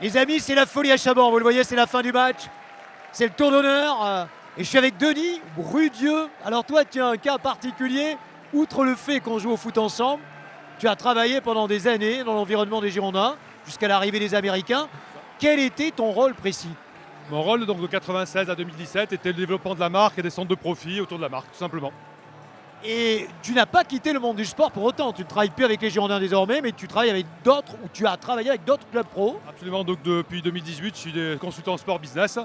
Les amis, c'est la folie à Chaban, vous le voyez, c'est la fin du match. C'est le tour d'honneur. Et je suis avec Denis Brudieu. Alors toi, tu as un cas particulier. Outre le fait qu'on joue au foot ensemble, tu as travaillé pendant des années dans l'environnement des Girondins, jusqu'à l'arrivée des Américains. Quel était ton rôle précis? Mon rôle, donc de 96 à 2017, était le développement de la marque et des centres de profit autour de la marque, tout simplement. Et tu n'as pas quitté le monde du sport pour autant. Tu ne travailles plus avec les Girondins désormais, mais tu travailles avec d'autres, ou tu as travaillé avec d'autres clubs pro. Absolument, donc depuis 2018, je suis consultant sport business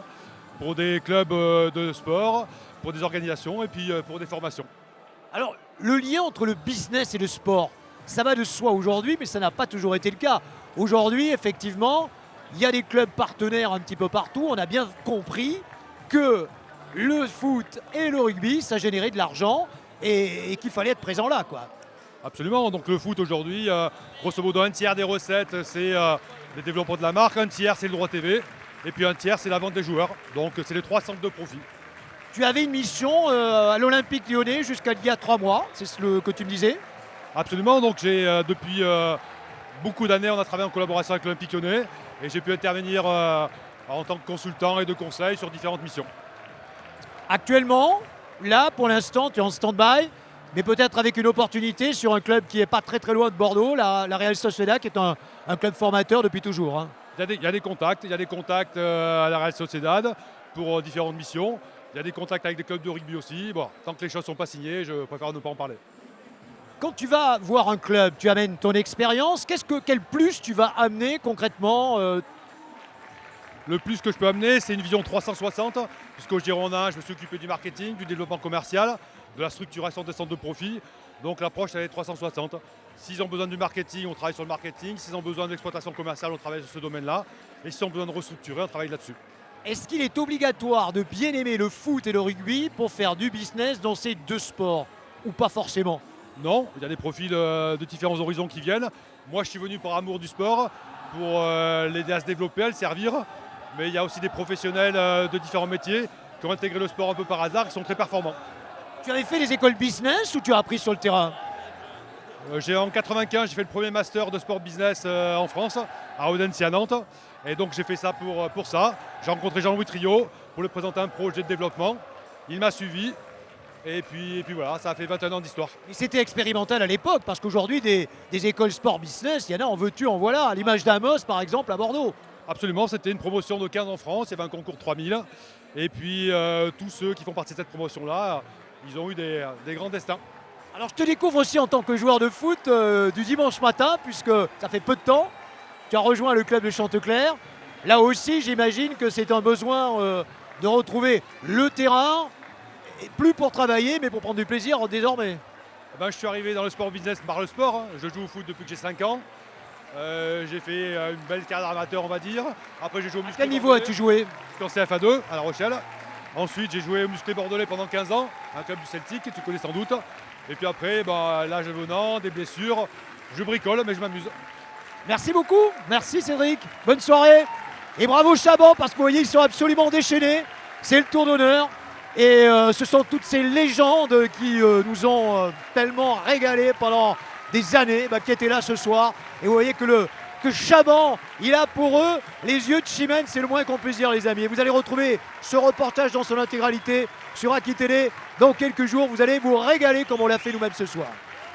pour des clubs de sport, pour des organisations et puis pour des formations. Alors, le lien entre le business et le sport, ça va de soi aujourd'hui, mais ça n'a pas toujours été le cas. Aujourd'hui, effectivement, il y a des clubs partenaires un petit peu partout. On a bien compris que le foot et le rugby, ça générait de l'argent et qu'il fallait être présent là, quoi. Absolument, donc le foot aujourd'hui, grosso modo un tiers des recettes, c'est le développement de la marque, un tiers c'est le droit TV, et puis un tiers c'est la vente des joueurs. Donc c'est les trois centres de profit. Tu avais une mission à l'Olympique Lyonnais jusqu'à il y a 3 mois, c'est ce que tu me disais. Absolument, donc j'ai depuis beaucoup d'années, on a travaillé en collaboration avec l'Olympique Lyonnais et j'ai pu intervenir en tant que consultant et de conseil sur différentes missions. Actuellement, là, pour l'instant, tu es en stand-by, mais peut-être avec une opportunité sur un club qui n'est pas très très loin de Bordeaux, la Real Sociedad, qui est un club formateur depuis toujours. Hein. Il y a des contacts à la Real Sociedad pour différentes missions. Il y a des contacts avec des clubs de rugby aussi. Bon, tant que les choses ne sont pas signées, je préfère ne pas en parler. Quand tu vas voir un club, tu amènes ton expérience. Quel plus tu vas amener concrètement Le plus que je peux amener, c'est une vision 360, puisqu'au Girondin, je me suis occupé du marketing, du développement commercial, de la structuration des centres de profit. Donc l'approche, elle est 360. S'ils ont besoin du marketing, on travaille sur le marketing. S'ils ont besoin d'exploitation commerciale, on travaille sur ce domaine-là. Et s'ils ont besoin de restructurer, on travaille là-dessus. Est-ce qu'il est obligatoire de bien aimer le foot et le rugby pour faire du business dans ces deux sports? Ou pas forcément? Non, il y a des profils de différents horizons qui viennent. Moi, je suis venu par amour du sport, pour l'aider à se développer, à le servir. Mais il y a aussi des professionnels de différents métiers qui ont intégré le sport un peu par hasard, qui sont très performants. Tu avais fait des écoles business ou tu as appris sur le terrain? En 95, j'ai fait le premier master de sport business en France, à Audencia à Nantes. Et donc j'ai fait ça pour ça. J'ai rencontré Jean-Louis Trio pour lui présenter un projet de développement. Il m'a suivi. Et puis voilà, ça a fait 21 ans d'histoire. Mais c'était expérimental à l'époque, parce qu'aujourd'hui, des écoles sport business, il y en a en veux-tu, en voilà. À l'image d'Amos, par exemple, à Bordeaux. Absolument, c'était une promotion de 15 en France, il y avait un concours de 3000. Et puis tous ceux qui font partie de cette promotion-là, ils ont eu des grands destins. Alors je te découvre aussi en tant que joueur de foot du dimanche matin, puisque ça fait peu de temps. Tu as rejoint le club de Chanteclair. Là aussi, j'imagine que c'est un besoin de retrouver le terrain, et plus pour travailler, mais pour prendre du plaisir désormais. Je suis arrivé dans le sport business par le sport. Hein. Je joue au foot depuis que j'ai 5 ans. J'ai fait une belle carrière amateur, on va dire. Après, j'ai joué au musclé. À quel niveau as-tu joué? En CFA2 à La Rochelle. Ensuite, j'ai joué au musclé bordelais pendant 15 ans, un club du Celtic, tu connais sans doute. Et puis après, l'âge venant, des blessures, je bricole, mais je m'amuse. Merci beaucoup, merci Cédric, bonne soirée. Et bravo Chaban, parce que vous voyez, ils sont absolument déchaînés. C'est le tour d'honneur. Et ce sont toutes ces légendes qui nous ont tellement régalés pendant des années, qui étaient là ce soir. Et vous voyez que Chaban, il a pour eux les yeux de Chimène, c'est le moins qu'on puisse dire, les amis. Et vous allez retrouver ce reportage dans son intégralité sur Aki Télé dans quelques jours. Vous allez vous régaler comme on l'a fait nous-mêmes ce soir.